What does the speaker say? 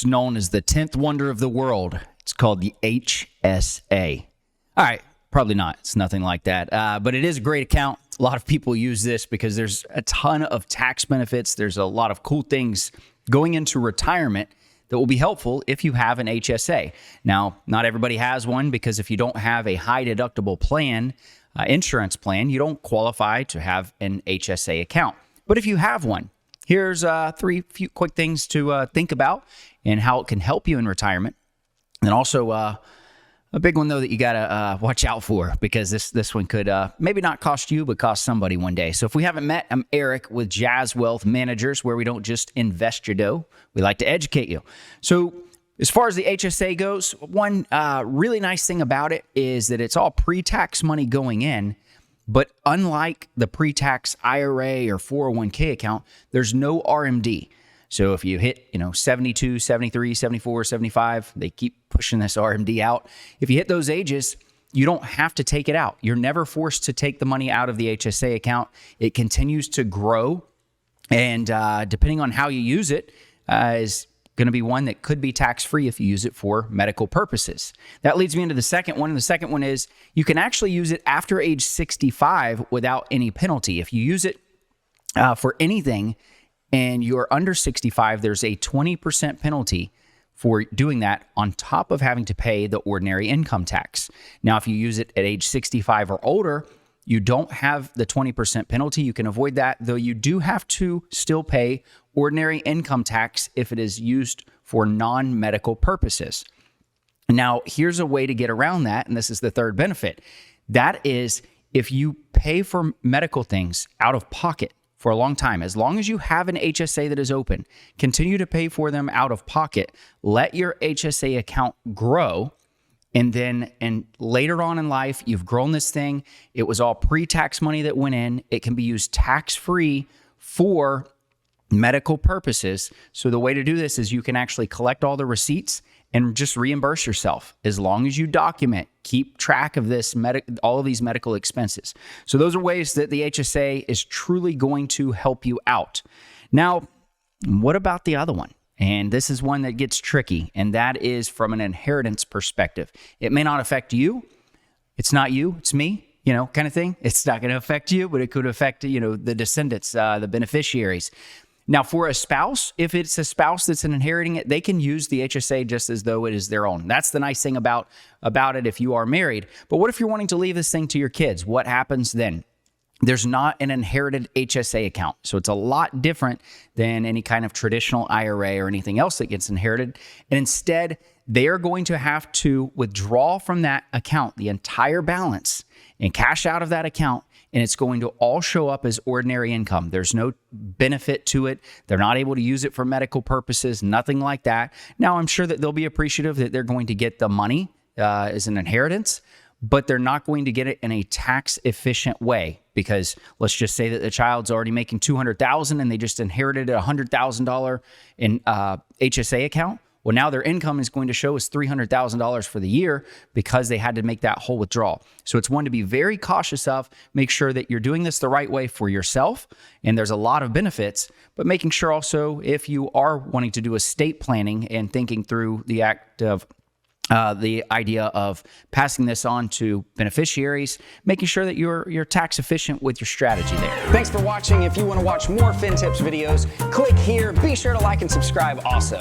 It's known as the 10th wonder of the world. It's called the HSA. All right, probably not. It's nothing like that. But it is a great account. A lot of people use this because there's a ton of tax benefits. There's a lot of cool things going into retirement that will be helpful if you have an HSA. Now, not everybody has one because if you don't have a high deductible plan, insurance plan, you don't qualify to have an HSA account. But if you have one, here's few quick things to think about and how it can help you in retirement. And also a big one, though, that you got to watch out for because this one could maybe not cost you, but cost somebody one day. So if we haven't met, I'm Eric with Jazz Wealth Managers, where we don't just invest your dough. We like to educate you. So as far as the HSA goes, one really nice thing about it is that it's all pre-tax money going in. But unlike the pre-tax IRA or 401k account, there's no RMD. So if you hit, 72, 73, 74, 75, they keep pushing this RMD out. If you hit those ages, you don't have to take it out. You're never forced to take the money out of the HSA account. It continues to grow. And depending on how you use it, is going to be one that could be tax-free if you use it for medical purposes. That leads me into the second one. And the second one is you can actually use it after age 65 without any penalty. If you use it for anything and you're under 65, there's a 20% penalty for doing that on top of having to pay the ordinary income tax. Now, if you use it at age 65 or older, you don't have the 20% penalty. You can avoid that, though you do have to still pay ordinary income tax if it is used for non-medical purposes. Now, here's a way to get around that, and this is the third benefit. That is, if you pay for medical things out of pocket for a long time, as long as you have an HSA that is open, continue to pay for them out of pocket, let your HSA account grow. And later on in life, you've grown this thing. It was all pre-tax money that went in. It can be used tax-free for medical purposes. So the way to do this is you can actually collect all the receipts and just reimburse yourself as long as you document, keep track of this, all of these medical expenses. So those are ways that the HSA is truly going to help you out. Now, what about the other one? And this is one that gets tricky, and that is from an inheritance perspective. It may not affect you. It's not you, it's me, kind of thing. It's not going to affect you, but it could affect, the descendants, the beneficiaries. Now, for a spouse, if it's a spouse that's inheriting it, they can use the HSA just as though it is their own. That's the nice thing about it if you are married. But what if you're wanting to leave this thing to your kids? What happens then? There's not an inherited HSA account. So it's a lot different than any kind of traditional IRA or anything else that gets inherited. And instead, they are going to have to withdraw from that account the entire balance and cash out of that account. And it's going to all show up as ordinary income. There's no benefit to it. They're not able to use it for medical purposes, nothing like that. Now, I'm sure that they'll be appreciative that they're going to get the money as an inheritance, but they're not going to get it in a tax-efficient way because let's just say that the child's already making $200,000 and they just inherited a $100,000 in HSA account. Well, now their income is going to show as $300,000 for the year because they had to make that whole withdrawal. So it's one to be very cautious of. Make sure that you're doing this the right way for yourself. And there's a lot of benefits, but making sure also if you are wanting to do estate planning and thinking through the act of the idea of passing this on to beneficiaries, making sure that you're tax efficient with your strategy there. Thanks for watching. If you want to watch more FinTips videos, click here. Be sure to like and subscribe also.